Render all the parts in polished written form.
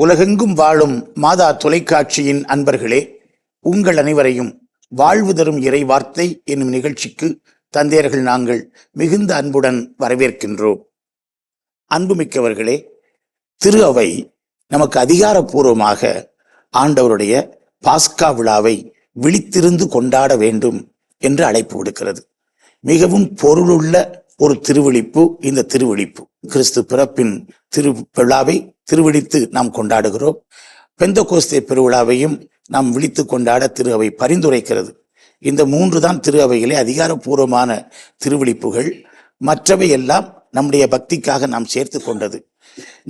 உலகெங்கும் வாழும் மாதா தொலைக்காட்சியின் அன்பர்களே, உங்கள் அனைவரையும் வாழ்வு தரும் இறை வார்த்தை என்னும் நிகழ்ச்சிக்கு தந்தையர்கள் நாங்கள் மிகுந்த அன்புடன் வரவேற்கின்றோம். அன்புமிக்கவர்களே, திரு அவை நமக்கு அதிகாரப்பூர்வமாக ஆண்டவருடைய பாஸ்கா விழாவை விழித்திருந்து கொண்டாட வேண்டும் என்று அழைப்பு விடுக்கிறது. மிகவும் பொருளுள்ள ஒரு திருவிழிப்பு இந்த திருவிழிப்பு. கிறிஸ்து பிறப்பின் திருவிழாவை திருவிழித்து நாம் கொண்டாடுகிறோம். பெந்தகோஸ்தே பெருவிழாவையும் நாம் விழித்து கொண்டாட திரு அவை பரிந்துரைக்கிறது. இந்த 3 தான் திரு அவையிலே அதிகாரப்பூர்வமான திருவிழிப்புகள். மற்றவை எல்லாம் நம்முடைய பக்திக்காக நாம் சேர்த்து கொண்டது.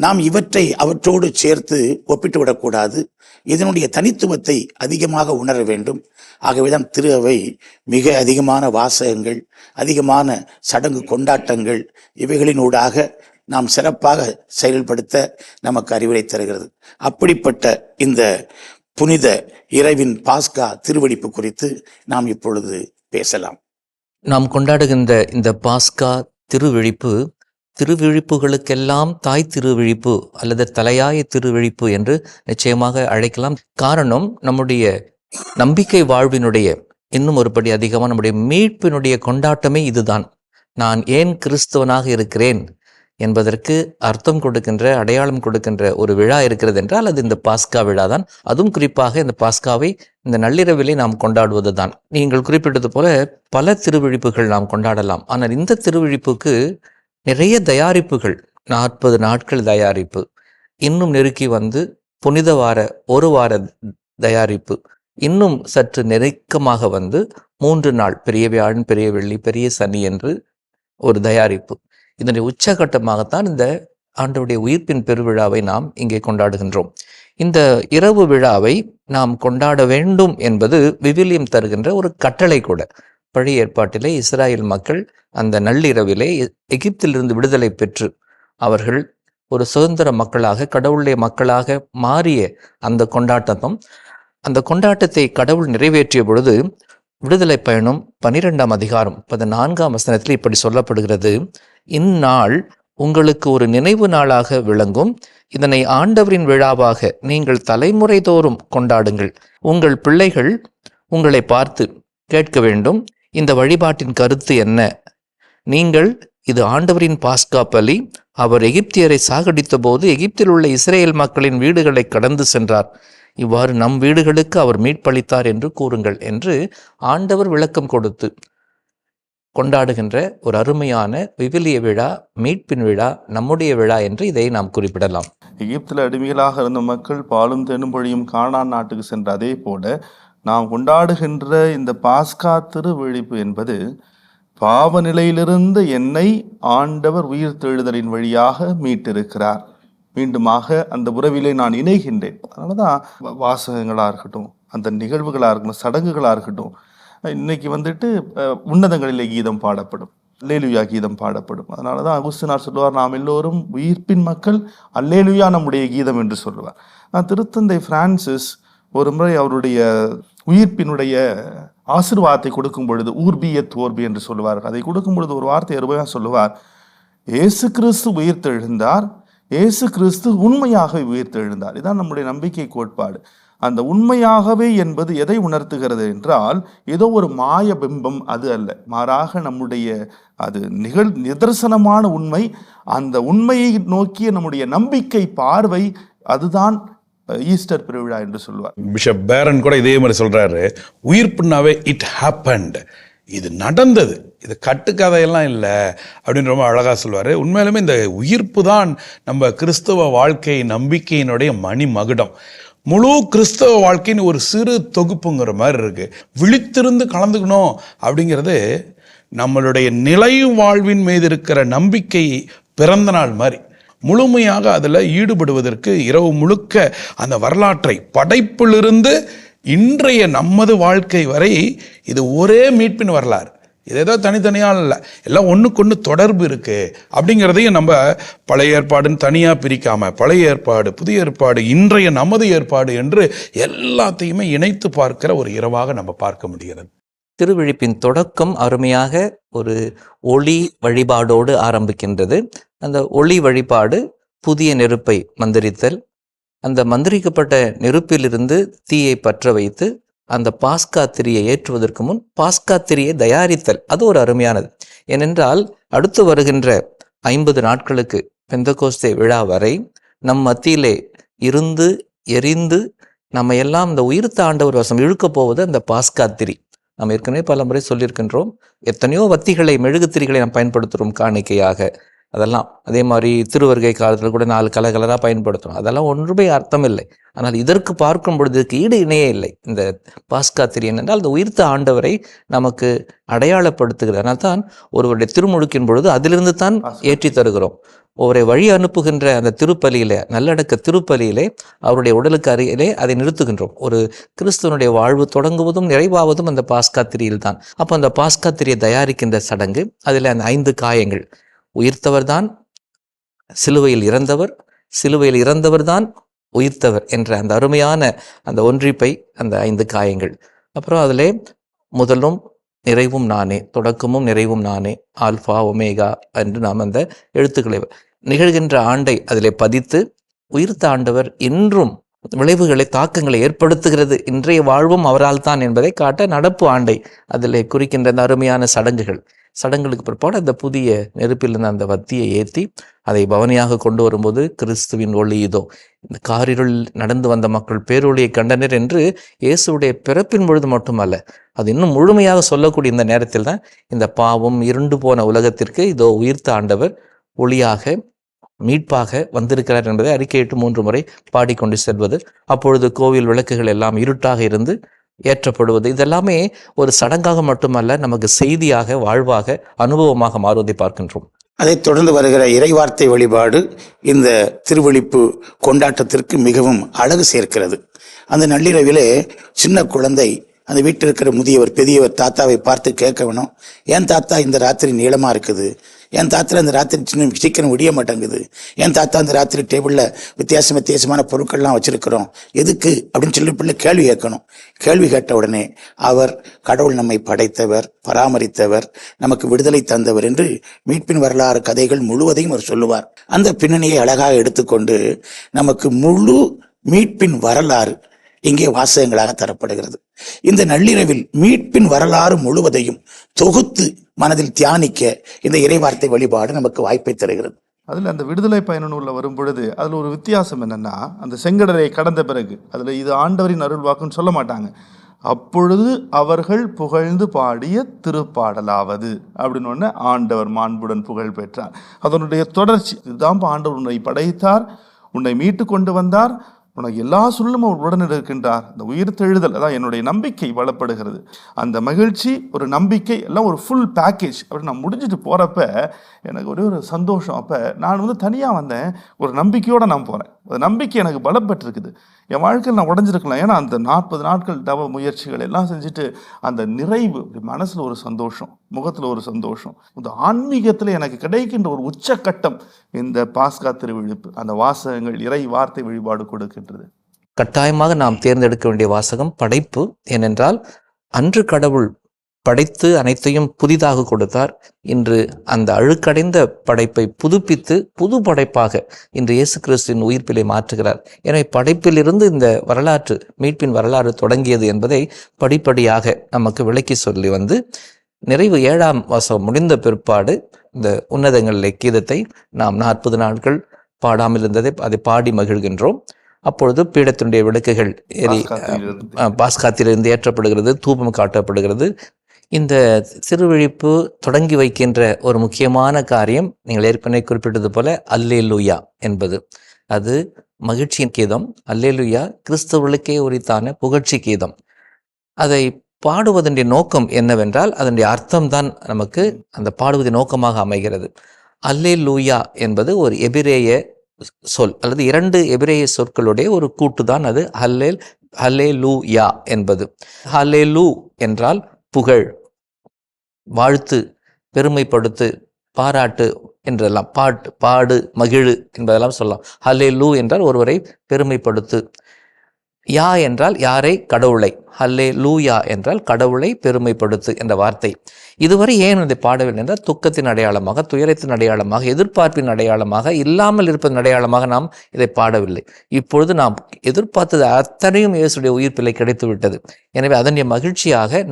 நாம் இவற்றை அவற்றோடு சேர்த்து ஒப்பிட்டு விடக்கூடாது. இதனுடைய தனித்துவத்தை அதிகமாக உணர வேண்டும். ஆகவேதான் திரு அவை மிக அதிகமான வாசகங்கள், அதிகமான சடங்கு கொண்டாட்டங்கள் இவைகளினூடாக நாம் சிறப்பாக செயல்படுத்த நமக்கு அறிவுரை தருகிறது. அப்படிப்பட்ட இந்த புனித இறைவின் பாஸ்கா திருவெடிப்பு குறித்து நாம் இப்பொழுது பேசலாம். நாம் கொண்டாடுகின்ற இந்த பாஸ்கா திருவிழிப்பு, திருவிழிப்புகளுக்கெல்லாம் தாய் திருவிழிப்பு அல்லது தலையாய திருவிழிப்பு என்று நிச்சயமாக அழைக்கலாம். காரணம், நம்முடைய நம்பிக்கை வாழ்வினுடைய இன்னும் ஒருபடி அதிகமாக நம்முடைய மீட்பினுடைய கொண்டாட்டமே இதுதான். நான் ஏன் கிறிஸ்தவனாக இருக்கிறேன் என்பதற்கு அர்த்தம் கொடுக்கின்ற, அடையாளம் கொடுக்கின்ற ஒரு விழா இருக்கிறது என்றால் அது இந்த பாஸ்கா விழா தான். அதுவும் குறிப்பாக இந்த பாஸ்காவை இந்த நள்ளிரவிலே நாம் கொண்டாடுவது தான். நீங்கள் குறிப்பிட்டது போல பல திருவிழிப்புகள் நாம் கொண்டாடலாம். ஆனால் இந்த திருவிழிப்புக்கு நிறைய தயாரிப்புகள், 40 நாட்கள் தயாரிப்பு, இன்னும் நெருக்கி வந்து புனித வார 1 வார தயாரிப்பு, இன்னும் சற்று நெருக்கமாக வந்து 3 நாள் பெரிய வியாழன், பெரிய வெள்ளி, பெரிய சனி என்று ஒரு தயாரிப்பு. இதனுடைய உச்சகட்டமாகத்தான் இந்த ஆண்டவருடைய உயிர்ப்பின் பெருவிழாவை நாம் இங்கே கொண்டாடுகின்றோம். இந்த இரவு விழாவை நாம் கொண்டாட வேண்டும் என்பது விவிலியம் தருகின்ற ஒரு கட்டளை கூட. பழைய ஏற்பாட்டிலே இஸ்ராயேல் மக்கள் அந்த நள்ளிரவிலே எகிப்திலிருந்து விடுதலை பெற்று அவர்கள் ஒரு சுதந்திர மக்களாக, கடவுளுடைய மக்களாக மாறிய அந்த கொண்டாட்டமும், அந்த கொண்டாட்டத்தை கடவுள் நிறைவேற்றிய பொழுது விடுதலை பயணம் 12ஆம் அதிகாரம் 14ஆம் வசனத்தில் இப்படி சொல்லப்படுகிறது: இந்நாள் உங்களுக்கு ஒரு நினைவு நாளாக விளங்கும். இதனை ஆண்டவரின் விழாவாக நீங்கள் தலைமுறை தோறும் கொண்டாடுங்கள். உங்கள் பிள்ளைகள் உங்களை பார்த்து கேட்க வேண்டும், இந்த வழிபாட்டின் கருத்து என்ன? நீங்கள், இது ஆண்டவரின் பாஸ்கா பலி. அவர் எகிப்தியரை சாகடித்த போது எகிப்தில் உள்ள இஸ்ரேல் மக்களின் வீடுகளை கடந்து சென்றார். இவ்வாறு நம் வீடுகளுக்கு அவர் மீட்பளித்தார் என்று கூறுங்கள் என்று ஆண்டவர் விளக்கம் கொடுத்து கொண்டாடுகின்ற ஒரு அருமையான விவிலிய விழா, மீட்பின் விழா, நம்முடைய விழா என்று இதை நாம் குறிப்பிடலாம். எகிப்தில் அடிமைகளாக இருந்த மக்கள் பாலும் தேனும் பொழியும் கானான் நாட்டுக்கு சென்ற அதே போல நாம் கொண்டாடுகின்ற இந்த பாஸ்கா திருவிழிப்பு என்பது பாவ நிலையிலிருந்து என்னை ஆண்டவர் உயிர்த்தெழுதலின் வழியாக மீட்டிருக்கிறார். மீண்டுமாக அந்த உறவிலே நான் இணைகின்றேன். அதனால தான் வாசகங்களாக இருக்கட்டும், அந்த நிகழ்வுகளாக இருக்கட்டும், சடங்குகளாக இருக்கட்டும், இன்னைக்கு வந்துட்டு உன்னதங்களிலே கீதம் பாடப்படும், அல்லேலுயா கீதம் பாடப்படும். அதனால தான் அகுஸ்தினார் சொல்லுவார், நாம் எல்லோரும் உயிர்ப்பின் மக்கள், அல்லேலுயா நம்முடைய கீதம் என்று சொல்லுவார். திருத்தந்தை பிரான்சிஸ் ஒரு முறை அவருடைய உயிர்ப்பினுடைய ஆசீர்வாதத்தை கொடுக்கும் பொழுது ஊர்பியத் ஓர்பி என்று சொல்லுவார். அதை கொடுக்கும் பொழுது ஒரு வார்த்தை அருமையாக சொல்லுவார்: இயேசு கிறிஸ்து உயிர்த்தெழுந்தார், இயேசு கிறிஸ்து உண்மையாகவே உயிர்த்தெழுந்தார். இதுதான் நம்முடைய நம்பிக்கை கோட்பாடு. அந்த உண்மையாகவே என்பது எதை உணர்த்துகிறது என்றால், ஏதோ ஒரு மாய பிம்பம் அது அல்ல, மாறாக நம்முடைய அது நிதர்சனமான உண்மை. அந்த உண்மையை நோக்கிய நம்முடைய நம்பிக்கை பார்வை, அதுதான் ஈஸ்டர் பெருவிழா என்று சொல்லுவார். பிஷப் பேரன் கூட இதே மாதிரி சொல்றாரு, உயிர்ப்புனாவே இட் ஹேப்பன்ட், இது நடந்தது, இது கட்டுக்கதையெல்லாம் இல்லை அப்படின்னு ரொம்ப அழகாக சொல்லுவார். உண்மையிலுமே இந்த உயிர்ப்பு தான் நம்ம கிறிஸ்தவ வாழ்க்கை நம்பிக்கையினுடைய மணி மகுடம். முழு கிறிஸ்தவ வாழ்க்கைன்னு ஒரு சிறு தொகுப்புங்கிற மாதிரி இருக்கு. விழித்திருந்து கலந்துக்கணும் அப்படிங்கிறது நம்மளுடைய நிலை வாழ்வின் மீது இருக்கிற நம்பிக்கை பிறந்த நாள் மாதிரி. முழுமையாக அதில் ஈடுபடுவதற்கு இரவு முழுக்க அந்த வரலாற்றை படைப்பிலிருந்து இன்றைய நமது வாழ்க்கை வரை இது ஒரே மீட்பின் வரலாறு. இது ஏதோ தனித்தனியாக இல்லை, எல்லாம் ஒன்றுக்கொன்று தொடர்பு இருக்குது அப்படிங்கிறதையும் நம்ம பழைய ஏற்பாடுன்னு தனியாக பிரிக்காமல் பழைய ஏற்பாடு, புதிய ஏற்பாடு, இன்றைய நமது ஏற்பாடு என்று எல்லாத்தையுமே இணைத்து பார்க்கிற ஒரு இரவாக நம்ம பார்க்க முடிகிறது. திருவிழிப்பின் தொடக்கம் அருமையாக ஒரு ஒளி வழிபாடோடு ஆரம்பிக்கின்றது. அந்த ஒளி வழிபாடு புதிய நெருப்பை மந்திரித்தல், அந்த மந்திரிக்கப்பட்ட நெருப்பிலிருந்து தீயை பற்ற வைத்து அந்த பாஸ்கா திரியை ஏற்றுவதற்கு முன் பாஸ்கா திரியை தயாரித்தல், அது ஒரு அருமையானது. ஏனென்றால் அடுத்து வருகின்ற 50 நாட்களுக்கு பெந்தகோஸ்தே விழா வரை நம் மத்தியிலே இருந்து எரிந்து நம்ம எல்லாம் இந்த உயிர்த்த ஆண்டவர் வசம் இழுக்கப் போவது அந்த பாஸ்கா திரி. நாம் ஏற்கனவே பல முறை சொல்லியிருக்கின்றோம், எத்தனையோ வத்திகளை, மெழுகுத்திரிகளை நாம் பயன்படுத்துகிறோம் காணிக்கையாக. அதெல்லாம் அதே மாதிரி திருவருகை காலத்தில் கூட 4 கலராக பயன்படுத்துகிறோம். அதெல்லாம் ஒன்றுமே அர்த்தம் இல்லை. ஆனால் இதற்கு பார்க்கும் பொழுது இதுக்கு ஈடு இணையே இல்லை. இந்த பாஸ்கா திரி என்னென்றால் அந்த உயிர்த்த ஆண்டவரை நமக்கு அடையாளப்படுத்துகிறது. அதனால் தான் ஒருவருடைய திருமுழுக்கின் பொழுது அதிலிருந்து தான் ஏற்றி தருகிறோம். ஒருவரை வழி அனுப்புகின்ற அந்த திருப்பலியிலே, நல்லடக்க திருப்பலியிலே அவருடைய உடலுக்கு அருகிலே அதை நிறுத்துகின்றோம். ஒரு கிறிஸ்துவனுடைய வாழ்வு தொடங்குவதும் நிறைவாவதும் அந்த பாஸ்கா திரியில் தான். அப்போ அந்த பாஸ்கா திரியை தயாரிக்கின்ற சடங்கு, அதில் அந்த 5 காயங்கள், உயிர்த்தவர் தான் சிலுவையில் இறந்தவர், சிலுவையில் இறந்தவர் தான் உயிர்த்தவர் என்ற அந்த அருமையான அந்த ஒன்றிப்பை, அந்த 5 காயங்கள். அப்புறம் அதிலே முதலும் நிறைவும் நானே, தொடக்கமும் நிறைவும் நானே, ஆல்ஃபா ஒமேகா என்று நாம் அந்த எழுத்துக்களை நிகழ்கின்ற ஆண்டை அதிலே பதித்து, உயிர்த்த ஆண்டவர் இன்றும் விளைவுகளை, தாக்கங்களை ஏற்படுத்துகிறது, இன்றைய வாழ்வும் அவரால் தான் என்பதை காட்ட நடப்பு ஆண்டை அதிலே குறிக்கின்ற அந்த அருமையான சடங்குகளுக்கு பிற்பாடு அந்த புதிய நெருப்பிலிருந்து அந்த வத்தியை ஏற்றி அதை பவனியாக கொண்டு வரும்போது கிறிஸ்துவின் ஒளி இதோ, இந்த காரிருள் நடந்து வந்த மக்கள் பேரொளியை கண்டனர் என்று இயேசுடைய பிறப்பின் பொழுது மட்டுமல்ல, அது இன்னும் முழுமையாக சொல்லக்கூடிய இந்த நேரத்தில் தான் இந்த பாவம் இருண்டு போன உலகத்திற்கு இதோ உயிர்த்த ஆண்டவர் ஒளியாக, மீட்பாக வந்திருக்கிறார் என்பதை அறிக்கையிட்டு 3 முறை பாடிக்கொண்டு செல்வது. அப்பொழுது கோவில் விளக்குகள் எல்லாம் இருட்டாக இருந்து ஏற்றப்படுவது, இதெல்லாமே ஒரு சடங்காக மட்டுமல்ல, நமக்கு செய்தியாக, வாழ்வாக, அனுபவமாக மாறுவதை பார்க்கின்றோம். அதைத் தொடர்ந்து வருகிற இறைவார்த்தை வழிபாடு இந்த திருவெளிப்பு கொண்டாட்டத்திற்கு மிகவும் அழகு சேர்க்கிறது. அந்த நள்ளிரவிலே சின்ன குழந்தை அந்த வீட்டில் இருக்கிற முதியவர், பெரியவர் தாத்தாவை பார்த்து கேட்க வேணும், ஏன் தாத்தா இந்த ராத்திரி நீளமாக இருக்குது, என் தாத்தா இந்த ராத்திரி சீக்கிரம் விடிய மாட்டேங்குது, என் தாத்தா இந்த ராத்திரி டேபிளில் வித்தியாசமான பொருட்கள்லாம் வச்சிருக்கிறோம், எதுக்கு அப்படின்னு சொல்லி பிள்ளை கேள்வி கேட்கணும். கேள்வி கேட்ட உடனே அவர் கடவுள் நம்மை படைத்தவர், பராமரித்தவர், நமக்கு விடுதலை தந்தவர் என்று மீட்பின் வரலாறு கதைகள் முழுவதையும் அவர் சொல்லுவார். அந்த பின்னணியை அழகாக எடுத்துக்கொண்டு நமக்கு முழு மீட்பின் வரலாறு இங்கே வாசகங்களாக தரப்படுகிறது. இந்த நள்ளிரவில் மீட்பின் வரலாறு முழுவதையும் தொகுத்து மனதில் தியானிக்க இந்த இறைவார்த்தை வழிபாடு நமக்கு வாய்ப்பை தருகிறது. அதில் அந்த விடுதலை பயண நூலில் வரும் பொழுது அதில் ஒரு வித்தியாசம் என்னென்னா, அந்த செங்கடலை கடந்த பிறகு அதில் இது ஆண்டவரின் அருள் வாக்குன்னு சொல்ல மாட்டாங்க, அப்பொழுது அவர்கள் புகழ்ந்து பாடிய திருப்பாடலாவது அப்படின்னு ஒன்று, ஆண்டவர் மாண்புடன் புகழ் பெற்றார். அதனுடைய தொடர்ச்சி இதுதான், ஆண்டவர் உன்னை படைத்தார், உன்னை மீட்டு கொண்டு வந்தார், உனக்கு எல்லா சொல்லும் அவர் உடன் இருக்கின்றார். இந்த உயிர்த்தெழுதல் அதான் என்னுடைய நம்பிக்கை வளப்படுகிறது. அந்த மகிழ்ச்சி, ஒரு நம்பிக்கை எல்லாம் ஒரு ஃபுல் பேக்கேஜ். அப்படி நான் முடிஞ்சிட்டு போகிறப்ப எனக்கு ஒரே ஒரு சந்தோஷம். அப்போ நான் தனியாக வந்தேன், ஒரு நம்பிக்கையோடு நான் போகிறேன். அந்த நம்பிக்கை எனக்கு பலப்பட்டிருக்குது. என் வாழ்க்கையில் நான் உடஞ்சிருக்கலாம், ஏன்னா அந்த 40 நாட்கள் தவ முயற்சிகள் எல்லாம் செஞ்சுட்டு அந்த நிறைவு, மனசில் ஒரு சந்தோஷம், முகத்தில் ஒரு சந்தோஷம். இந்த ஆன்மீகத்தில் எனக்கு கிடைக்கின்ற ஒரு உச்சக்கட்டம் இந்த பாஸ்கா திருவிழிப்பு, அந்த வாசகங்கள், இறை வார்த்தை வழிபாடு கொடுக்கின்றது. கட்டாயமாக நாம் தேர்ந்தெடுக்க வேண்டிய வாசகம் படைப்பு. ஏனென்றால் அன்று கடவுள் படைத்து அனைத்தையும் புதிதாக கொடுத்தார். இன்று அந்த அழுக்கடைந்த படைப்பை புதுப்பித்து புது படைப்பாக இன்று இயேசு கிறிஸ்துவின் உயிர்ப்பிலை மாற்றுகிறார். எனவே படைப்பிலிருந்து இந்த வரலாற்று, மீட்பின் வரலாறு தொடங்கியது என்பதை படிப்படியாக நமக்கு விளக்கி சொல்லி வந்து நிறைவு 7ஆம் வாசகம் முடிந்த பிற்பாடு இந்த உன்னதங்களிலே கீதத்தை நாம் 40 நாட்கள் பாடாமல் இருந்ததை அதை பாடி மகிழ்கின்றோம். அப்பொழுது பீடத்தினுடைய விளக்குகள் பாஸ்காத்திலிருந்து ஏற்றப்படுகிறது, தூபம் காட்டப்படுகிறது. இந்த திருவிழிப்பு தொடங்கி வைக்கின்ற ஒரு முக்கியமான காரியம், நீங்கள் ஏற்கனவே குறிப்பிட்டது போல அல்லேலூயா என்பது. அது மகிழ்ச்சியின் கீதம். அல்லேலூயா கிறிஸ்தவர்களுக்கே உரித்தான புகழ்ச்சி கீதம். அதை பாடுவதனுடைய நோக்கம் என்னவென்றால், அதனுடைய அர்த்தம்தான் நமக்கு அந்த பாடுவதின் நோக்கமாக அமைகிறது. அல்லேலூயா என்பது ஒரு எபிரேய சொல், அல்லது 2 எபிரேய சொற்களுடைய ஒரு கூட்டுதான் அது ஹல்லேலூயா என்பது. ஹல்லேலூ என்றால் புகழ், வாழ்த்து, பெருமைப்படுத்து, பாராட்டு என்றெல்லாம், பாடு, மகிழு என்பதெல்லாம் சொல்லலாம். ஹல்லேலூ என்றால் ஒருவரை பெருமைப்படுத்து. யா என்றால் யாரை? கடவுளை. ஹல்லேலூயா என்றால் கடவுளை பெருமைப்படுத்து என்ற வார்த்தை. இதுவரை ஏன் இதை பாடவில்லை என்றால் துக்கத்தின் அடையாளமாக, துயரத்தின் அடையாளமாக, எதிர்பார்ப்பின் அடையாளமாக, இல்லாமல் இருப்பதன் அடையாளமாக நாம் இதை பாடவில்லை. இப்பொழுது நாம் எதிர்பார்த்தது அத்தனையும் இயேசுடைய உயிர்ப்பிலை கிடைத்து விட்டது. எனவே அதனுடைய மகிழ்ச்சியாக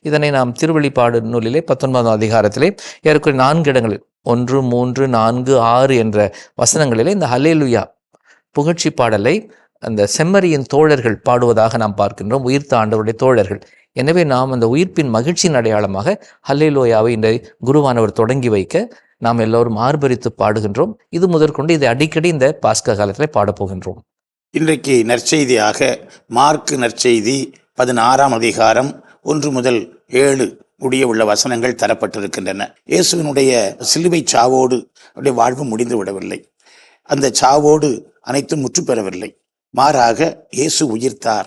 இதனை நாம் திருவெளிப்பாடு நூலிலே 19ஆம் அதிகாரத்திலே ஏற்கனவே 4 இடங்களில் 1, 3, 4, 6 என்ற வசனங்களிலே இந்த ஹல்லேலூயா புகழ்ச்சி பாடலை அந்த செம்மறியின் தோழர்கள் பாடுவதாக நாம் பார்க்கின்றோம், உயிர்த்த ஆண்டவருடைய தோழர்கள். எனவே நாம் அந்த உயிர்ப்பின் மகிழ்ச்சியின் அடையாளமாக ஹல்லேலூயாவை இந்த குருவானவர் தொடங்கி வைக்க நாம் எல்லோரும் ஆர்ப்பரித்து பாடுகின்றோம். இது முதற்கொண்டு இதை அடிக்கடி இந்த பாஸ்கா காலத்தில் பாடப்போகின்றோம். இன்றைக்கு நற்செய்தியாக மார்க்கு நற்செய்தி 16ஆம் அதிகாரம் 1 முதல் 7 முடிய உள்ள வசனங்கள் தரப்பட்டிருக்கின்றன. இயேசுவினுடைய சிலுவை சாவோடு அவருடைய வாழ்வு முடிந்து விடவில்லை. அந்த சாவோடு அனைத்தும் முற்று பெறவில்லை. மாறாக இயேசு உயிர்த்தார்.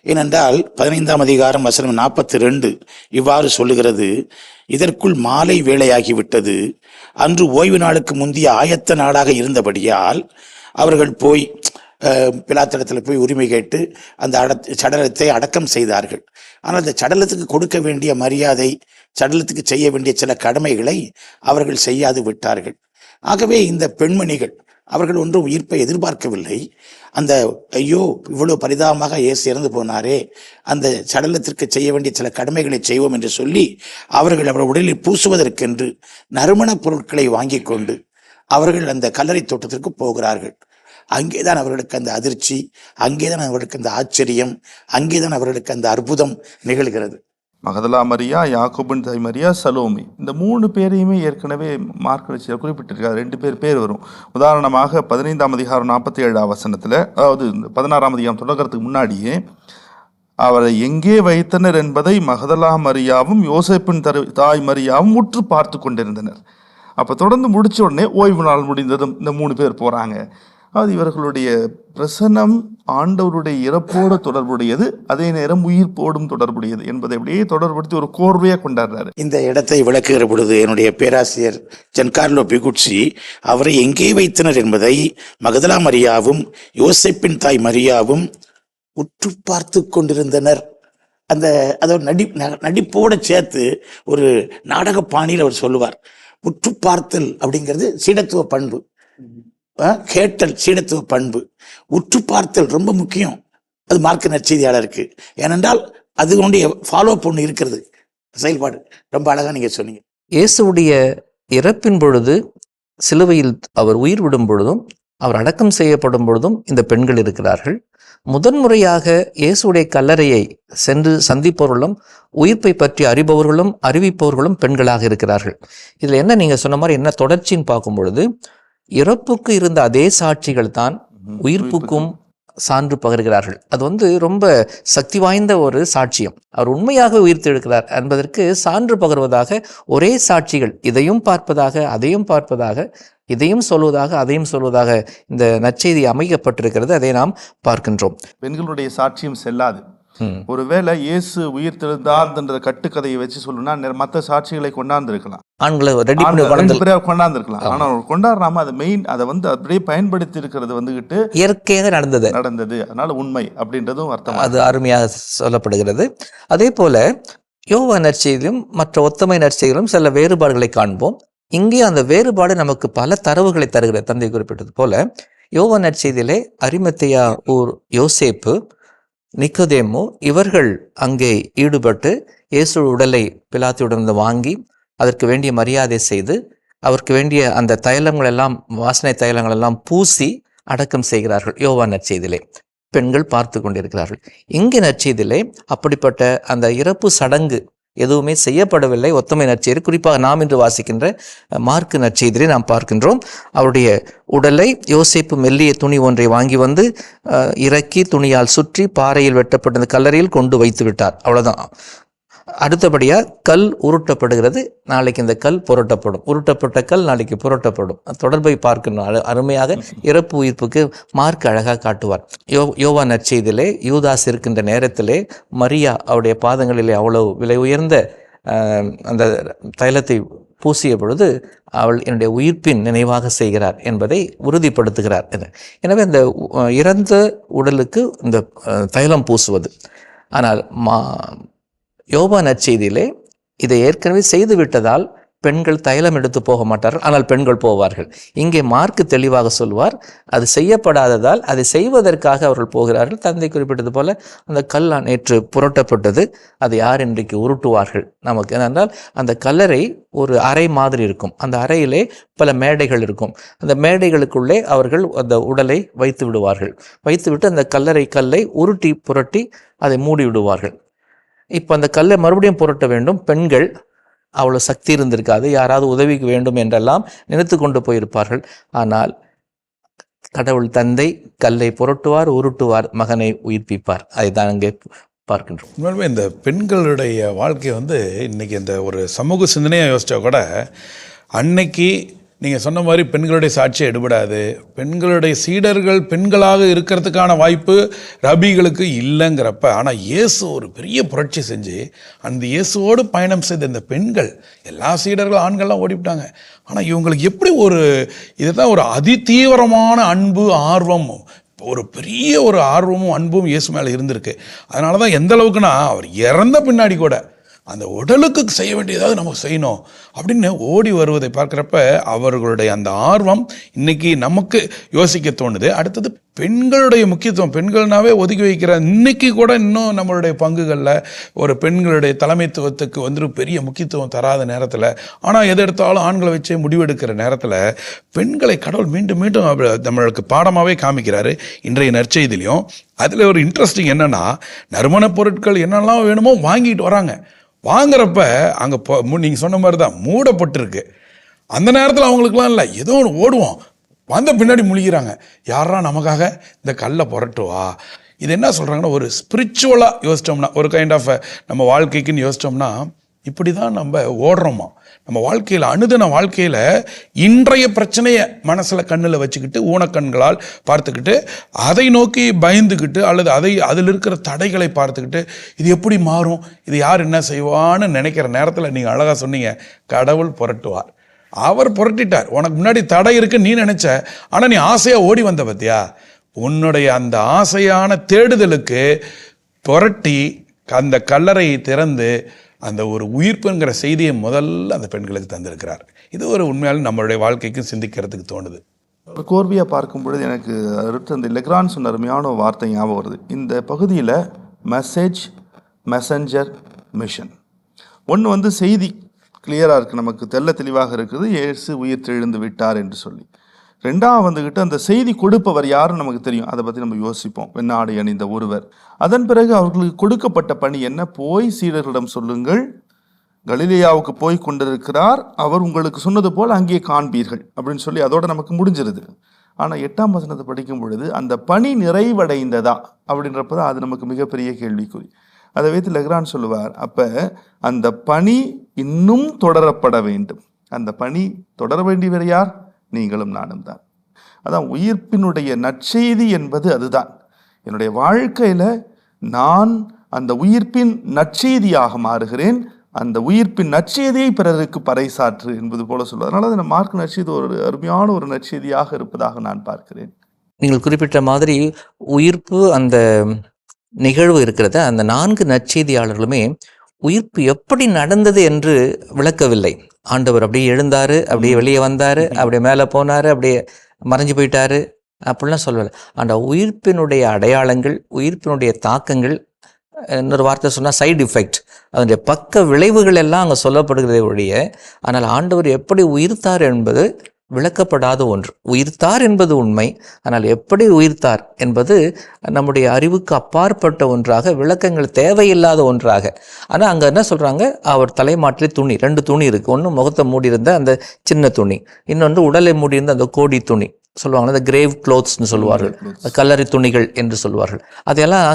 ஏனென்றால் 15ஆம் அதிகாரம் வசனம் 42 இவ்வாறு சொல்லுகிறது: இதற்குள் மாலை வேளையாகிவிட்டது. அன்று ஓய்வு நாளுக்கு முந்தைய ஆயத்த நாளாக இருந்தபடியால் அவர்கள் போய் பிலாத்திடத்தில் போய் உரிமை கேட்டு அந்த சடலத்தை அடக்கம் செய்தார்கள். ஆனால் அந்த சடலத்துக்கு கொடுக்க வேண்டிய மரியாதை, சடலத்துக்கு செய்ய வேண்டிய சில கடமைகளை அவர்கள் செய்யாது விட்டார்கள். ஆகவே இந்த பெண்மணிகள் அவர்கள் ஒன்றும் உயிர்ப்பை எதிர்பார்க்கவில்லை. அந்த ஐயோ இவ்வளவு பரிதாபமாக இயேசு இறந்து போனாரே, அந்த சடலத்திற்கு செய்ய வேண்டிய சில கடமைகளை செய்வோம் என்று சொல்லி அவர்கள் அவர்கள் உடலில் பூசுவதற்கென்று நறுமணப் பொருட்களை வாங்கி கொண்டு அவர்கள் அந்த கல்லறை தோட்டத்திற்கு போகிறார்கள். அங்கேதான் அவர்களுக்கு அந்த அதிர்ச்சி, அங்கேதான் அவர்களுக்கு அந்த ஆச்சரியம், அங்கேதான் அவர்களுக்கு அந்த அற்புதம் நிகழ்கிறது. மகதலா மரியா, யாக்கோபின் தாய் மரியா, சலோமி, இந்த 3 பேரையுமே ஏற்கனவே மார்க் குறிப்பிட்டிருக்காரு. 2 பேர் வரும். உதாரணமாக 15ஆம் அதிகாரம் 47ஆம் வசனத்தில், அதாவது 16ஆம் அதிகாரம் தொடங்கிறதுக்கு முன்னாடியே அவரை எங்கே வைத்தனர் என்பதை மகதலா மரியாவும் யோசேப்பின் தாய் மரியாவும் உற்று பார்த்து கொண்டிருந்தனர். அப்போ தொடர்ந்து முடிச்ச உடனே ஓய்வு நாள் முடிந்ததும் இந்த 3 பேர் போகிறாங்க. அது இவர்களுடைய பிரசனம் ஆண்டவருடைய இறப்போடு தொடர்புடையது, அதே நேரம் உயிர்ப்போடும் தொடர்புடையது என்பதை அப்படியே தொடர்படுத்தி ஒரு கோர்வையாக கொண்டாடுறாரு. இந்த இடத்தை விளக்குகிற பொழுது என்னுடைய பேராசிரியர் ஜன்கார்லோ பிகுட்சி அவரை எங்கே வைத்தனர் என்பதை மகதலா மரியாவும் யோசேப்பின் தாய் மரியாவும் உற்று பார்த்து கொண்டிருந்தனர். அதோட நடிப்போட சேர்த்து ஒரு நாடக பாணியில் அவர் சொல்லுவார். உற்று பார்த்தல் அப்படிங்கிறது சீடத்துவ பண்பு, கேட்டல் சீடத்துவ பண்பு, உற்று பார்த்தல் ரொம்ப முக்கியம். அது மார்க்கு நற்செய்தியாளருக்கு. ஏனென்றால் அது ஒன்றிய ஃபாலோ பண்ணு இருக்கிறது செயல்பாடு. ரொம்ப அழகா நீங்க சொன்னீங்க. இயேசுடைய இறப்பின் பொழுது, சிலுவையில் அவர் உயிர் விடும் பொழுதும், அவர் அடக்கம் செய்யப்படும் பொழுதும் இந்த பெண்கள் இருக்கிறார்கள். முதன்முறையாக இயேசுடைய கல்லறையை சென்று சந்திப்பவர்களும் உயிர்ப்பை பற்றி அறிபவர்களும் அறிவிப்பவர்களும் பெண்களாக இருக்கிறார்கள். இதில் என்ன நீங்க சொன்ன மாதிரி என்ன தொடர்ச்சின்னு பார்க்கும் பொழுது, இறப்புக்கு இருந்த அதே சாட்சிகள் தான் உயிர்ப்புக்கும் சான்று பகர்கிறார்கள். அது ரொம்ப சக்தி வாய்ந்த ஒரு சாட்சியம். அவர் உண்மையாக உயிர்த்தெழுக்கிறார் என்பதற்கு சான்று பகர்வதாக ஒரே சாட்சிகள் இதையும் பார்ப்பதாக அதையும் பார்ப்பதாக, இதையும் சொல்வதாக அதையும் சொல்வதாக இந்த நற்செய்தி அமைக்கப்பட்டிருக்கிறது. அதை நாம் பார்க்கின்றோம். பெண்களுடைய சாட்சியம் செல்லாது. ஒருவேளை இயேசு உயிர் தெழுந்தார்ன்ற கட்டுக்கதையை வச்சு சொல்லணும்னா மற்ற சாட்சிகளை கொண்டாந்துருக்கலாம், ஆண்களை கொண்டாந்துருக்கலாம். ஆனா கொண்டாடுறாம அதை மெயின் அதை அப்படியே பயன்படுத்தி இருக்கிறது வந்துகிட்டு இயற்கையாக நடந்தது. அதனால உண்மை அப்படின்றதும் அர்த்தம். அது அருமையாக சொல்லப்படுகிறது. அதே போல யோவான் நற்செய்தியிலும் மற்ற ஒத்தமை நற்செய்தியிலும் சில வேறுபாடுகளை காண்போம். இங்கே அந்த வேறுபாடு நமக்கு பல தரவுகளை தருகிறது. தந்தை குறிப்பிட்டது போல யோவான் நற்செய்தியிலே அரிமத்தேயா ஊர் யோசேப்பு, நிக்கோதேமு இவர்கள் அங்கே ஈடுபட்டு இயேசு உடலை பிலாத்தியுடன் வாங்கி அதற்கு வேண்டிய மரியாதை செய்து அவருக்கு வேண்டிய அந்த தைலங்கள் எல்லாம், வாசனை தைலங்கள் எல்லாம் பூசி அடக்கம் செய்கிறார்கள். யோவான் நற்செய்தியிலே பெண்கள் பார்த்து கொண்டிருக்கிறார்கள். இங்கே நற்செய்தியிலே அப்படிப்பட்ட அந்த இறப்பு சடங்கு எதுவுமே செய்யப்படவில்லை. ஒத்தமை நற்செய்தி, குறிப்பாக நாம் இன்று வாசிக்கின்ற மார்க்கு நற்செய்தியை நாம் பார்க்கின்றோம். அவருடைய உடலை யோசேப்பு மெல்லிய துணி ஒன்றை வாங்கி வந்து இறக்கி துணியால் சுற்றி பாறையில் வெட்டப்பட்ட கல்லறையில் கொண்டு வைத்து விட்டார். அவ்வளவுதான். அடுத்தபடியாக கல் உருட்டப்படுகிறது. நாளைக்கு இந்த கல் புரட்டப்படும். உருட்டப்பட்ட கல் நாளைக்கு புரட்டப்படும். தொடர்பை பார்க்கணும். அருமையாக இறப்பு உயிர்ப்புக்கு மார்க் அழகாக காட்டுவார். யோவான் நற்செய்தியிலே யூதாஸ் இருக்கின்ற நேரத்திலே மரியா அவருடைய பாதங்களிலே அவ்வளவு விலை உயர்ந்த அந்த தைலத்தை பூசிய பொழுது அவள் என்னுடைய உயிர்ப்பின் நினைவாக செய்கிறார் என்பதை உறுதிப்படுத்துகிறார். எனவே இந்த இறந்த உடலுக்கு இந்த தைலம் பூசுவது. ஆனால் யோவான் நற்செய்தியிலே இதை ஏற்கனவே செய்து விட்டதால் பெண்கள் தைலம் எடுத்து போக மாட்டார்கள், ஆனால் பெண்கள் போவார்கள். இங்கே மார்க்கு தெளிவாக சொல்வார், அது செய்யப்படாததால் அதை செய்வதற்காக அவர்கள் போகிறார்கள். தந்தை குறிப்பிட்டது போல அந்த கல் நேற்று புரட்டப்பட்டது, அதை யார் இன்றைக்கு உருட்டுவார்கள் நமக்கு? ஏனென்றால் அந்த கல்லறை ஒரு அறை மாதிரி இருக்கும், அந்த அறையிலே பல மேடைகள் இருக்கும். அந்த மேடைகளுக்குள்ளே அவர்கள் அந்த உடலை வைத்து விடுவார்கள். வைத்துவிட்டு அந்த கல்லை உருட்டி புரட்டி அதை மூடி விடுவார்கள். இப்போ அந்த கல்லை மறுபடியும் புரட்ட வேண்டும். பெண்கள் அவ்வளோ சக்தி இருந்திருக்காது, யாராவது உதவிக்கு வேண்டும் என்றெல்லாம் நினைத்து கொண்டு போயிருப்பார்கள். ஆனால் கடவுள் தந்தை கல்லை புரட்டுவார், உருட்டுவார், மகனை உயிர்ப்பிப்பார். அதை தான் அங்கே பார்க்கின்றோம். உண்மையிலுமே இந்த பெண்களுடைய வாழ்க்கை இன்னைக்கு இந்த ஒரு சமூக சிந்தனையாக யோசிச்சா கூட, அன்னைக்கு நீங்கள் சொன்ன மாதிரி பெண்களுடைய சாட்சியை எடுபடாது, பெண்களுடைய சீடர்கள் பெண்களாக இருக்கிறதுக்கான வாய்ப்பு ரபிகளுக்கு இல்லைங்கிறப்ப, ஆனால் இயேசு ஒரு பெரிய புரட்சி செஞ்சு அந்த இயேசுவோடு பயணம் செய்த இந்த பெண்கள், எல்லா சீடர்கள் ஆண்கள்லாம் ஓடிவிட்டாங்க, ஆனால் இவங்களுக்கு எப்படி இதுதான் ஒரு அதிதீவிரமான அன்பு, ஆர்வம், ஒரு பெரிய ஒரு ஆர்வமும் அன்பும் இயேசு மேலே இருந்திருக்கு. அதனால தான் எந்த அளவுக்குன்னா அவர் இறந்த பின்னாடி கூட அந்த உடலுக்கு செய்ய வேண்டியதாவது நமக்கு செய்யணும் அப்படின்னு ஓடி வருவதை பார்க்குறப்ப அவர்களுடைய அந்த ஆர்வம் இன்னைக்கு நமக்கு யோசிக்க தோணுது. அடுத்தது பெண்களுடைய முக்கியத்துவம், பெண்கள்னாவே ஒதுக்கி வைக்கிற இன்னைக்கு கூட இன்னும் நம்மளுடைய பங்குகளில் ஒரு பெண்களுடைய தலைமைத்துவத்துக்கு பெரிய முக்கியத்துவம் தராத நேரத்தில், ஆனால் எது எடுத்தாலும் ஆண்களை வச்சே முடிவெடுக்கிற நேரத்தில் பெண்களை கடவுள் மீண்டும் மீண்டும் நம்மளுக்கு பாடமாகவே காமிக்கிறாரு இன்றைய நற்செய்திலையும். அதில் ஒரு இன்ட்ரெஸ்டிங் என்னென்னா, நறுமணப் பொருட்கள் என்னெல்லாம் வேணுமோ வாங்கிட்டு வராங்க. வாங்குறப்ப அங்கே நீங்கள் சொன்ன மாதிரி தான் மூடப்பட்டிருக்கு. அந்த நேரத்தில் அவங்களுக்குலாம் இல்லை, ஏதோ ஒன்று ஓடுவோம், வந்த பின்னாடி முழிக்கிறாங்க, யாரா நமக்காக இந்த கல்லை புரட்டுவா. இது என்ன சொல்கிறாங்கன்னா, ஒரு ஸ்பிரிச்சுவலாக யோசித்தோம்னா, ஒரு கைண்ட் ஆஃப் நம்ம வாழ்க்கைக்குன்னு யோசித்தோம்னா, இப்படி தான் நம்ம ஓடுறோமா. நம்ம வாழ்க்கையில், அனுதின வாழ்க்கையில் இன்றைய பிரச்சனையை மனசில் கண்ணில் வச்சுக்கிட்டு, ஊனக்கண்களால் பார்த்துக்கிட்டு, அதை நோக்கி பயந்துக்கிட்டு, அல்லது அதில் இருக்கிற தடைகளை பார்த்துக்கிட்டு, இது எப்படி மாறும், இது யார் என்ன செய்வான்னு நினைக்கிற நேரத்தில் நீங்கள் அழகாக சொன்னீங்க, கடவுள் புரட்டுவார். அவர் புரட்டிட்டார். உனக்கு முன்னாடி தடை இருக்குன்னு நீ நினைச்ச, ஆனால் நீ ஆசையாக ஓடி வந்த பத்தியா, உன்னுடைய அந்த ஆசையான தேடுதலுக்கு புரட்டி அந்த கல்லறையை திறந்து அந்த ஒரு உயிர்ப்புங்கிற செய்தியை முதல்ல அந்த பெண்களுக்கு தந்திருக்கிறார். இது ஒரு உண்மையாலும் நம்மளுடைய வாழ்க்கைக்கும் சிந்திக்கிறதுக்கு தோணுது. கோர்வையாக பார்க்கும் பொழுது எனக்கு அடுத்து அந்த லெக்ரான் சொன்ன அருமையான வார்த்தை ஞாபகம் வருது. இந்த பகுதியில் மெசேஜ், மெசஞ்சர், மிஷன். ஒன்று செய்தி கிளியராக இருக்குது, நமக்கு தெள்ள தெளிவாக இருக்குது, இயேசு உயிர் தெழுந்து விட்டார் என்று சொல்லி. ரெண்டாவது அந்த செய்தி கொடுப்பவர் யாருன்னு நமக்கு தெரியும், அதை பற்றி நம்ம யோசிப்போம், வெண்ணாடை அணிந்த ஒருவர். அதன் பிறகு அவர்களுக்கு கொடுக்கப்பட்ட பணி என்ன? போய் சீடர்களிடம் சொல்லுங்கள், கலிலேயாவுக்கு போய் கொண்டிருக்கிறார், அவர் உங்களுக்கு சொன்னது போல் அங்கே காண்பீர்கள் அப்படின்னு சொல்லி அதோட நமக்கு முடிஞ்சிருது. ஆனால் 8ஆம் வசனத்தை படிக்கும் பொழுது அந்த பணி நிறைவடைந்ததா அப்படின்றப்பதான் அது நமக்கு மிகப்பெரிய கேள்விக்குறி. அதை வைத்து லெக்ரான் சொல்லுவார், அப்போ அந்த பணி இன்னும் தொடரப்பட வேண்டும். அந்த பணி தொடர வேண்டியவர் யார்? நீங்களும் நானும் தான். அதான் உயிர்ப்பினுடைய நற்செய்தி என்பது அதுதான். என்னுடைய வாழ்க்கையில் நான் அந்த உயிர்ப்பின் நற்செய்தியாக மாறுகிறேன், அந்த உயிர்ப்பின் நற்செய்தியை பிறருக்கு பறைசாற்று என்பது போல சொல்லுவார். அதனால அந்த மார்க் நற்செய்தி ஒரு அருமையான ஒரு நற்செய்தியாக இருப்பதாக நான் பார்க்கிறேன். நீங்கள் குறிப்பிட்ட மாதிரி உயிர்ப்பு அந்த நிகழ்வு இருக்கிறத, அந்த 4 நற்செய்தியாளர்களுமே உயிர்ப்பு எப்படி நடந்தது என்று விளக்கவில்லை. ஆண்டவர் அப்படியே எழுந்தாரு, அப்படியே வெளியே வந்தாரு, அப்படியே மேலே போனாரு, அப்படியே மறைஞ்சு போயிட்டாரு அப்படிலாம் சொல்லலை. அந்த உயிர்ப்பினுடைய அடையாளங்கள், உயிர்ப்பினுடைய தாக்கங்கள், இன்னொரு வார்த்தை சொன்னால் சைடு எஃபெக்ட், அதனுடைய பக்க விளைவுகள் எல்லாம் அங்கே சொல்லப்படுகிறதை ஒழிய, ஆனால் ஆண்டவர் எப்படி உயிர்த்தார் என்பது விளக்கப்படாத ஒன்று. உயிர்த்தார் என்பது உண்மை, ஆனால் எப்படி உயிர்த்தார் என்பது நம்முடைய அறிவுக்கு அப்பாற்பட்ட ஒன்றாக, விளக்கங்கள் தேவையில்லாத ஒன்றாக. ஆனால் அங்கே என்ன சொல்கிறாங்க, அவர் தலைமாட்டிலே துணி, 2 துணி இருக்குது. ஒன்று முகத்தை மூடியிருந்த அந்த சின்ன துணி, இன்னொன்று உடலை மூடியிருந்த அந்த கோடி துணி சொல்லுவாங்க, அந்த கிரேவ் க்ளோத்ஸ்ன்னு சொல்லுவார்கள், கல்லறை துணிகள் என்று சொல்லுவார்கள். அதெல்லாம்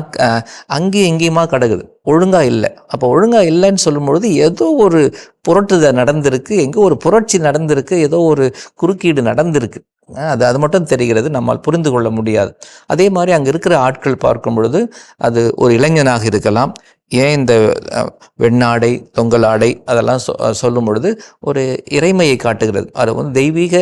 அங்கேயும் இங்கேயுமா கிடக்குது, ஒழுங்காக இல்லை. அப்போ ஒழுங்காக இல்லைன்னு சொல்லும்பொழுது ஏதோ ஒரு புரட்டுதல் நடந்திருக்கு, எங்கோ ஒரு புரட்சி நடந்திருக்கு, ஏதோ ஒரு குறுக்கீடு நடந்திருக்கு. அது அது மட்டும் தெரிகிறது, நம்மால் புரிந்து கொள்ள முடியாது. அதே மாதிரி அங்கே இருக்கிற ஆட்கள் பார்க்கும் பொழுது அது ஒரு இளைஞனாக இருக்கலாம். ஏன் இந்த வெண்ணாடை தொங்கல் ஆடை அதெல்லாம் சொல்லும் பொழுது ஒரு இறைமையை காட்டுகிறது. அது வந்து தெய்வீக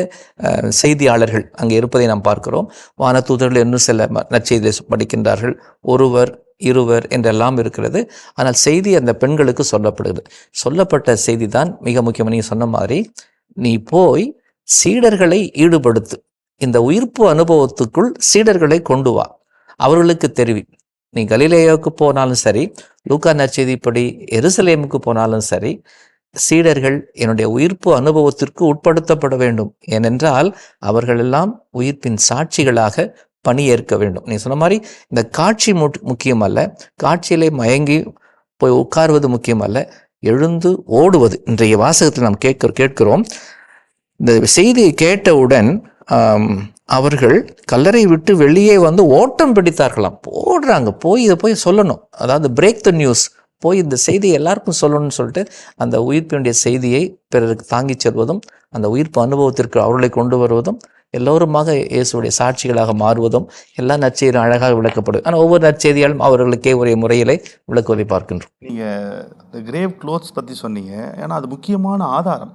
செய்தியாளர்கள் அங்கே இருப்பதை நாம் பார்க்கிறோம். வானதூதர்கள் இன்னும் சில நற்செய்தியை படிக்கின்றார்கள். ஒருவர் இருவர் என்றெல்லாம் இருக்கிறது. ஆனால் செய்தி அந்த பெண்களுக்கு சொல்லப்படுகிறது. சொல்லப்பட்ட செய்தி தான் மிக முக்கியம். நீ சொன்ன மாதிரி நீ போய் சீடர்களை ஈடுபடுத்து, இந்த உயிர்ப்பு அனுபவத்துக்குள் சீடர்களை கொண்டு வா, அவர்களுக்கு தெரிவி. நீ கலிலேயாவுக்கு போனாலும் சரி, லூக்கா நற்செய்திப்படி எருசலேமுக்கு போனாலும் சரி, சீடர்கள் என்னுடைய உயிர்ப்பு அனுபவத்திற்கு உட்படுத்தப்பட வேண்டும். ஏனென்றால் அவர்கள் எல்லாம் உயிர்ப்பின் சாட்சிகளாக பணியேற்க வேண்டும். நீ சொன்ன மாதிரி இந்த காட்சி முக்கியம் அல்ல, காட்சியிலே மயங்கி போய் உட்கார்வது முக்கியம் அல்ல, எழுந்து ஓடுவது. இன்றைய வாசகத்தில் நாம் கேட்கிறோம். இந்த செய்தியை கேட்டவுடன் அவர்கள் கல்லறை விட்டு வெளியே வந்து ஓட்டம் பிடித்தார்களாம். ஓடுறாங்க, போய் இதை போய் சொல்லணும், அதாவது பிரேக் த நியூஸ், போய் இந்த செய்தியை எல்லாருக்கும் சொல்லணும்னு சொல்லிட்டு அந்த உயிர்ப்பினுடைய செய்தியை பிறருக்கு தாங்கிச் செல்வதும், அந்த உயிர்ப்பு அனுபவத்திற்கு அவர்களை கொண்டு வருவதும், எல்லோருமாக இயேசுடைய சாட்சிகளாக மாறுவதும் எல்லா நற்செய்தியும் அழகாக விளக்கப்படும். ஆனால் ஒவ்வொரு நற்செய்தியாலும் அவர்களுக்கே ஒரே முறையிலே விளக்குவதை பார்க்கின்றோம். நீங்கள் இந்த கிரேவ் க்ளோத்ஸ் பற்றி சொன்னீங்க. ஏன்னா அது முக்கியமான ஆதாரம்.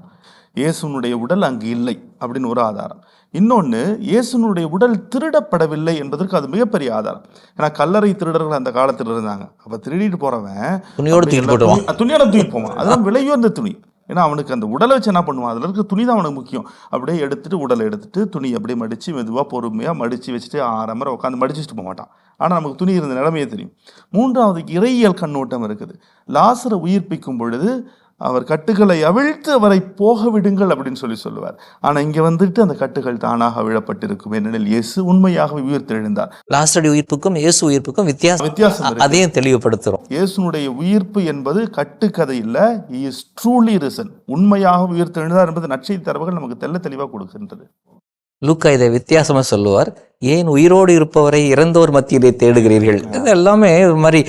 இயேசுனுடைய உடல் அங்கு இல்லை அப்படின்னு ஒரு ஆதாரம். இன்னொன்று, இயேசுனுடைய உடல் திருடப்படவில்லை என்பதற்கு அது மிகப்பெரிய ஆதாரம். ஏன்னா கல்லறை திருடர்கள் அந்த காலத்தில் இருந்தாங்க. அப்போ திருடிட்டு போறவன் துணியோடு தூக்கி போவான். அதெல்லாம் விலையுயர்ந்த துணி. ஏன்னா அவனுக்கு அந்த உடலை வச்சு என்ன பண்ணுவான், அதில் இருக்க துணி தான் அவனுக்கு முக்கியம். அப்படியே எடுத்துட்டு உடலை எடுத்துட்டு துணி அப்படியே மடித்து மெதுவாக பொறுமையாக மடித்து வச்சுட்டு 6 முறை உட்காந்து மடிச்சுட்டு போக மாட்டான். ஆனால் நமக்கு துணி இருந்த நிலைமையே தெரியும். மூன்றாவது இறையியல் கண்ணோட்டம் இருக்குது. லாசரை உயிர்ப்பிக்கும் பொழுது அவர் கட்டுகளை அவிழ்த்து அவரை போக விடுங்கள் அப்படின்னு சொல்லுவார். ஆனால் இங்கே வந்துட்டு அந்த கட்டுகள் தானாக அவிழப்பட்டிருக்கும். ஏனெனில் இயேசு உண்மையாக உயிர்த்தெழுந்தார். லாசருடைய உயிர்ப்புக்கும் இயேசு உயிர்ப்புக்கும் வித்தியாசம் அதையும் தெளிவுபடுத்துகிறோம். இயேசுனுடைய உயிர்ப்பு என்பது கட்டுக்கதை இல்லை, he is truly risen. உண்மையாக உயிர்த்தெழுந்தார் என்பது நற்செய்தி தரவுகள் நமக்கு தெளிவாக கொடுக்கின்றது. லூக்கா இதை வித்தியாசமாக சொல்லுவார். ஏன் உயிரோடு இருப்பவரை இறந்தோர் மத்தியிலே தேடுகிறீர்கள்? இது எல்லாமே ஒரு மாதிரி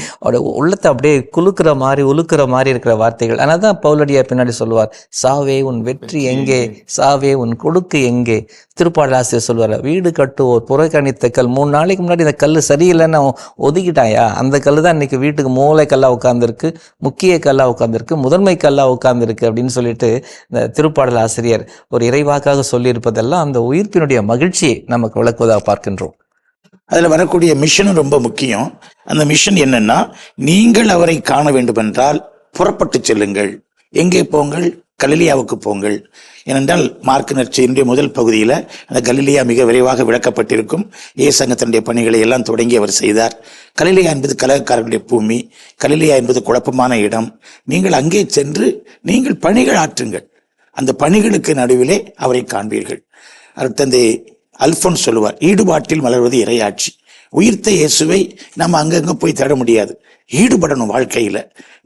உள்ளத்தை அப்படியே குலுக்கிற மாதிரி உலுக்கிற மாதிரி இருக்கிற வார்த்தைகள். ஆனால் தான் பவுலடியார் பின்னாடி சொல்லுவார், சாவே உன் வெற்றி எங்கே, சாவே உன் கொடுக்கு எங்கே. திருப்பாடல் ஆசிரியர் சொல்லுவார், வீடு கட்டுவோர் புறக்கணித்த கல், 3 நாளைக்கு முன்னாடி இந்த கல் சரியில்லைன்னு ஒதுக்கிட்டாயா, அந்த கல் தான் இன்னைக்கு வீட்டுக்கு மூளை கல்லாக உட்காந்துருக்கு, முக்கிய கல்லாக உட்காந்துருக்கு, முதன்மை கல்லாக உட்காந்துருக்கு அப்படின்னு சொல்லிட்டு இந்த திருப்பாடல் ஆசிரியர் ஒரு இறைவாக்காக சொல்லியிருப்பதெல்லாம் அந்த உயிர்ப்பினுடைய மகிழ்ச்சியை நமக்கு விளக்குவதாக பார்க்கின்றோம். அதில் வரக்கூடிய மிஷனும் ரொம்ப முக்கியம். அந்த மிஷன் என்னன்னா, நீங்கள் அவரை காண வேண்டும் என்றால் புறப்பட்டு செல்லுங்கள். எங்கே போங்கள்? கலிலியாவுக்கு போங்கள். ஏனென்றால் மார்க் நற்செய்தியினுடைய முதல் பகுதியில் அந்த கலிலியா மிக விரைவாக விளக்கப்பட்டிருக்கும். இயேசு தன்னுடைய பணிகளை எல்லாம் தொடங்கி அவர் செய்தார். கலிலியா என்பது கலகக்காரர்களுடைய பூமி, கலிலியா என்பது குழப்பமான இடம். நீங்கள் அங்கே சென்று நீங்கள் பணிகள் ஆற்றுங்கள். அந்த பணிகளுக்கு நடுவிலே அவரை காண்பீர்கள். தந்தை அல்போன்ஸ் சொல்லுவார், ஈடுபாட்டில் மலர்வது இறையாட்சி. உயிர்த்த இயேசுவை நம்ம அங்கங்க போய் தேட முடியாது. ஈடுபடணும், வாழ்க்கையில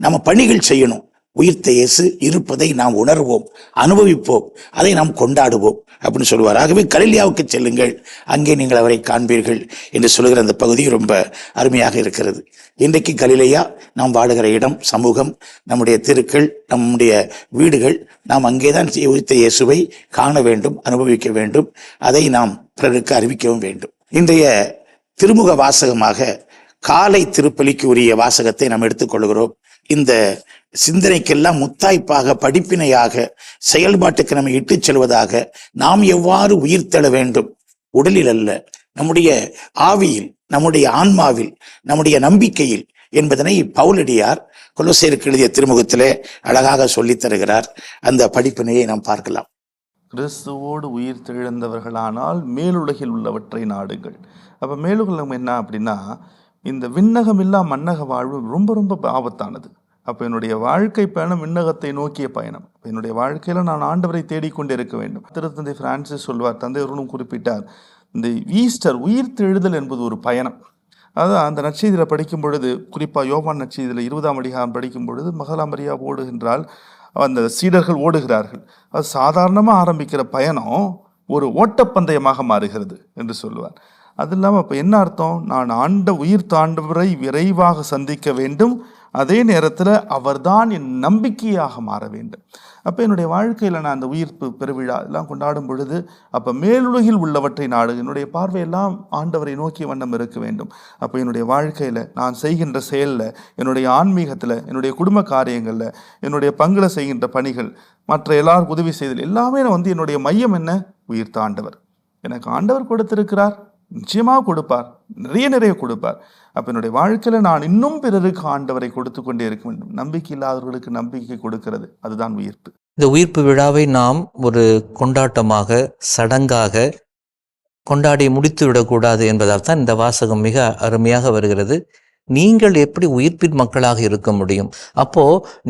நம்ம பணிகள் செய்யணும். உயிர்த்த இயேசு இருப்பதை நாம் உணர்வோம், அனுபவிப்போம், அதை நாம் கொண்டாடுவோம் அப்படின்னு சொல்லுவார். ஆகவே கலிலியாவுக்கு செல்லுங்கள், அங்கே நீங்கள் அவரை காண்பீர்கள் என்று சொல்லுகிற அந்த பகுதி ரொம்ப அருமையாக இருக்கிறது. இன்றைக்கு கலிலேயா நாம் வாழுகிற இடம், சமூகம், நம்முடைய தெருக்கள், நம்முடைய வீடுகள். நாம் அங்கேதான் உயிர்த்த இயேசுவை காண வேண்டும், அனுபவிக்க வேண்டும். அதை நாம் பிறருக்கு அறிவிக்கவும் வேண்டும். இன்றைய திருமுக வாசகமாக காலை திருப்பலிக்கு உரிய வாசகத்தை நாம் எடுத்துக்கொள்கிறோம். இந்த சிந்தனைக்கெல்லாம் முத்தாய்ப்பாக, படிப்பினையாக, செயல்பாட்டுக்கு நம்மை இட்டுச் செல்வதாக நாம் எவ்வாறு உயிர்த்தெழ வேண்டும், உடலில் அல்ல, நம்முடைய ஆவியில், நம்முடைய ஆன்மாவில், நம்முடைய நம்பிக்கையில் என்பதனை பவுலடியார் கொலோசையருக்கு எழுதிய திருமுகத்திலே அழகாக சொல்லித் தருகிறார். அந்த படிப்பினையை நாம் பார்க்கலாம். கிறிஸ்துவோடு உயிர் தெழுந்தவர்களானால் மேலுலகில் உள்ளவற்றை நாடுங்கள். அப்போ மேலுலகம் என்ன அப்படின்னா, இந்த விண்ணகமில்லா மன்னக வாழ்வு ரொம்ப ரொம்ப ஆபத்தானது. அப்போ என்னுடைய வாழ்க்கை பயணம் விண்ணகத்தை நோக்கிய பயணம். என்னுடைய வாழ்க்கையில் நான் ஆண்டவரை தேடிக்கொண்டே இருக்க வேண்டும். திருத்தந்தை பிரான்சிஸ் சொல்வார், தந்தையவர்களும் குறிப்பிட்டார், இந்த ஈஸ்டர் உயிர்த்தெழுதல் என்பது ஒரு பயணம். அதான் அந்த நற்செய்தியில் படிக்கும் பொழுது, குறிப்பாக யோவான் நற்செய்தியில் 20ஆம் அதிகாரம் படிக்கும் பொழுது, மகதலேனா மரியா ஓடுகின்றால், அந்த சீடர்கள் ஓடுகிறார்கள். அது சாதாரணமாக ஆரம்பிக்கிற பயணம் ஒரு ஓட்டப்பந்தயமாக மாறுகிறது என்று சொல்லுவார். அது இல்லாமல் அப்போ என்ன அர்த்தம்? நான் உயிர் தாண்டவரை விரைவாக சந்திக்க வேண்டும், அதே நேரத்தில் அவர்தான் என் நம்பிக்கையாக மாற வேண்டும். அப்போ என்னுடைய வாழ்க்கையில் நான் அந்த உயிர்ப்பு பெருவிழா எல்லாம் கொண்டாடும் பொழுது அப்போ மேலுலகில் உள்ளவற்றை நாடு, என்னுடைய பார்வையெல்லாம் ஆண்டவரை நோக்கிய வண்ணம் இருக்க வேண்டும். அப்போ என்னுடைய வாழ்க்கையில் நான் செய்கின்ற செயலில், என்னுடைய ஆன்மீகத்தில், என்னுடைய குடும்ப காரியங்களில், என்னுடைய பங்குல செய்கின்ற பணிகள், மற்ற எல்லாருக்கும் உதவி செய்தல் எல்லாமே என்னுடைய மையம் என்ன? உயிர் தாண்டவர். எனக்கு ஆண்டவர் கொடுத்திருக்கிறார், நிச்சயமாக கொடுப்பார், நிறைய கொடுப்பார். அப்போ என்னுடைய வாழ்க்கையில் நான் இன்னும் பிறருக்கு ஆண்டவரை கொடுத்து கொண்டே இருக்க வேண்டும். நம்பிக்கை இல்லாதவர்களுக்கு நம்பிக்கை கொடுக்கிறது, அதுதான் உயிர்ப்பு. இந்த உயிர்ப்பு விழாவை நாம் ஒரு கொண்டாட்டமாக, சடங்காக கொண்டாடி முடித்து விடக்கூடாது என்பதால் தான் இந்த வாசகம் மிக அருமையாக வருகிறது. நீங்கள் எப்படி உயிர்ப்பின் மக்களாக இருக்க முடியும்? அப்போ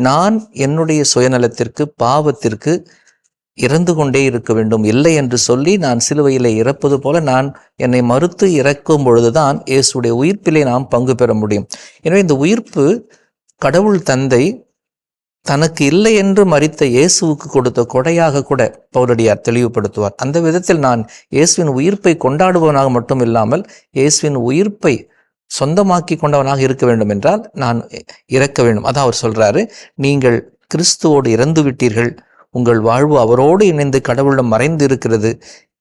நான் என்னுடைய சுயநலத்திற்கு, பாவத்திற்கு இறந்து கொண்டே இருக்க வேண்டும், இல்லை என்று சொல்லி நான் சிலுவையிலே இறப்பது போல நான் என்னை மறுத்து இறக்கும் பொழுதுதான் இயேசுடைய உயிர்ப்பிலே நாம் பங்கு பெற முடியும். எனவே இந்த உயிர்ப்பு கடவுள் தந்தை தனக்கு இல்லை என்று மரித்த இயேசுவுக்கு கொடுத்த கொடையாக கூட பவுலடியார் தெளிவுபடுத்துவார். அந்த விதத்தில் நான் இயேசுவின் உயிர்ப்பை கொண்டாடுபவனாக மட்டும் இல்லாமல் இயேசுவின் உயிர்ப்பை சொந்தமாக்கி கொண்டவனாக இருக்க வேண்டும் என்றால் நான் இறக்க வேண்டும். அதான் அவர் சொல்றாரு, நீங்கள் கிறிஸ்துவோடு இறந்து விட்டீர்கள், உங்கள் வாழ்வு அவரோடு இணைந்து கடவுளிடம் மறைந்து இருக்கிறது,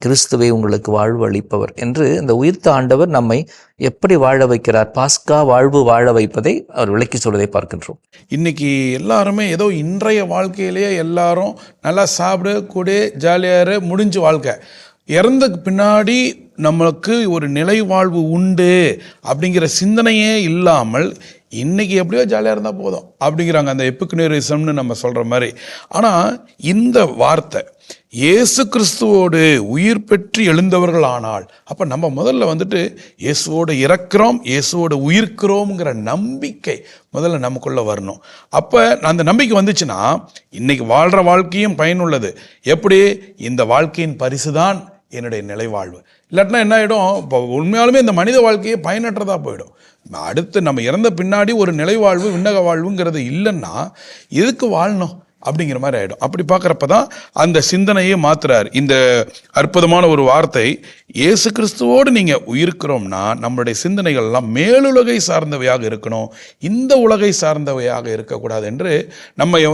கிறிஸ்துவை உங்களுக்கு வாழ்வு அளிப்பவர் என்று அந்த உயிர்த்த ஆண்டவர் நம்மை எப்படி வாழ வைக்கிறார், பாஸ்கா வாழ்வு வாழ வைப்பதை அவர் விளக்கி சொல்வதை பார்க்கின்றோம். இன்னைக்கு எல்லாருமே ஏதோ இன்றைய வாழ்க்கையிலேயே எல்லாரும் நல்லா சாப்பிடு, கூடு, ஜாலியாக முடிஞ்சு வாழ்க்கை, இறந்ததுக்கு பின்னாடி நம்மளுக்கு ஒரு நிலை வாழ்வு உண்டு அப்படிங்கிற சிந்தனையே இல்லாமல் இன்னைக்கு எப்படியோ ஜாலியாக இருந்தால் போதும் அப்படிங்கிறாங்க, அந்த எபிகுனரிசம்னு நம்ம சொல்கிற மாதிரி. ஆனால் இந்த வார்த்தை இயேசு கிறிஸ்துவோடு உயிர் பெற்று எழுந்தவர்கள் ஆனால், அப்போ நம்ம முதல்ல இயேசுவோடு இறக்கிறோம், இயேசுவோடு உயிர்க்கிறோங்கிற நம்பிக்கை முதல்ல நமக்குள்ளே வரணும். அப்போ அந்த நம்பிக்கை வந்துச்சுன்னா இன்னைக்கு வாழ்கிற வாழ்க்கையும் பயனுள்ளது. எப்படி? இந்த வாழ்க்கையின் பரிசு தான் என்னுடைய நிலைவாழ்வு. இல்லாட்டினா என்ன ஆகிடும்? இப்போ உண்மையாலுமே இந்த மனித வாழ்க்கையே பயனற்றதாக போயிடும். அடுத்து நம்ம இறந்த பின்னாடி ஒரு நிலைவாழ்வு, விண்ணக வாழ்வுங்கிறது இல்லைன்னா எதுக்கு வாழணும் அப்படிங்கிற மாதிரி ஆகிடும். அப்படி பார்க்குறப்ப தான் அந்த சிந்தனையே மாத்துறார். இந்த அற்புதமான ஒரு வார்த்தை, இயேசு கிறிஸ்துவோடு நீங்கள் உயிர்க்கிறோம்னா நம்மளுடைய சிந்தனைகள் எல்லாம் மேலுலகை சார்ந்தவையாக இருக்கணும், இந்த உலகை சார்ந்தவையாக இருக்கக்கூடாது என்று நம்ம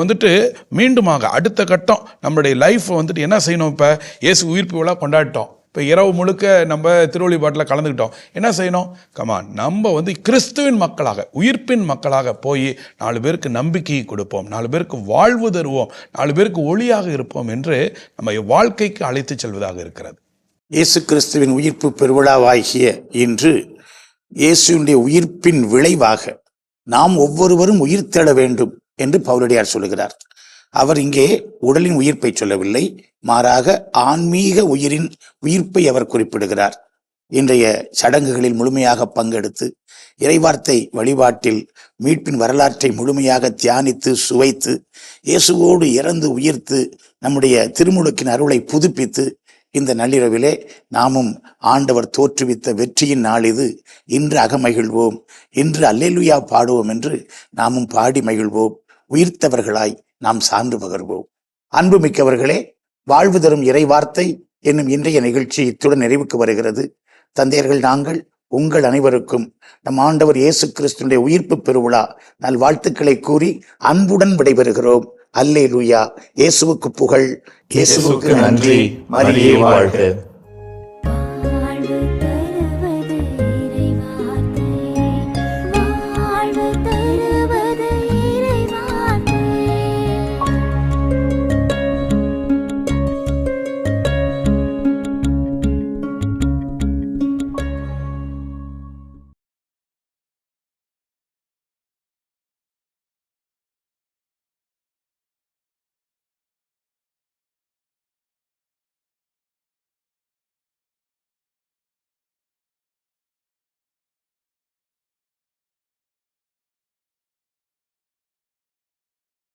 மீண்டுமாக அடுத்த கட்டம் நம்மளுடைய லைஃப்பை என்ன செய்யணும்? இப்போ இயேசு உயிர்ப்பு விழா கொண்டாடிட்டோம், இப்போ இரவு முழுக்க நம்ம திருவழிபாட்டில் கலந்துக்கிட்டோம், என்ன செய்யணும்? கமான், நம்ம கிறிஸ்துவின் மக்களாக, உயிர்ப்பின் மக்களாக போய் 4 பேருக்கு நம்பிக்கையை கொடுப்போம், 4 பேருக்கு வாழ்வு தருவோம், 4 பேருக்கு ஒளியாக இருப்போம் என்று நம்ம வாழ்க்கைக்கு அழைத்து செல்வதாக இருக்கிறது. இயேசு கிறிஸ்துவின் உயிர்ப்பு பெருவிழாவாகிய இன்று இயேசுடைய உயிர்ப்பின் விளைவாக நாம் ஒவ்வொருவரும் உயிர் தேட வேண்டும் என்று பவுலடியார் சொல்லுகிறார். அவர் இங்கே உடலின் உயிர்ப்பை சொல்லவில்லை, மாறாக ஆன்மீக உயிரின் உயிர்ப்பை அவர் குறிப்பிடுகிறார். இன்றைய சடங்குகளில் முழுமையாக பங்கெடுத்து இறைவார்த்தை வழிபாட்டில் மீட்பின் வரலாற்றை முழுமையாக தியானித்து சுவைத்து இயேசுவோடு இறந்து உயிர்த்து நம்முடைய திருமுழுக்கின் அருளை புதுப்பித்து இந்த நள்ளிரவிலே நாமும் ஆண்டவர் தோற்றுவித்த வெற்றியின் நாள் இது, இன்று அகமகிழ்வோம், இன்று அல்லேலூயா பாடுவோம் என்று நாமும் பாடி மகிழ்வோம். உயிர்த்தவர்களாய் நாம் சான்று பகர்வோம். அன்புமிக்கவர்களே, வாழ்வு தரும் இறை வார்த்தை என்னும் இன்றைய நிகழ்ச்சி இத்துடன் நிறைவுக்கு வருகிறது. தந்தையர்கள் நாங்கள் உங்கள் அனைவருக்கும் நம் ஆண்டவர் இயேசு கிறிஸ்துவினுடைய உயிர்ப்பு பெருவிழா நல் வாழ்த்துக்களை கூறி அன்புடன் விடைபெறுகிறோம். அல்லேலூயா. இயேசுவுக்கு புகழ், இயேசுவுக்கு நன்றி. மரியே வாழ்க.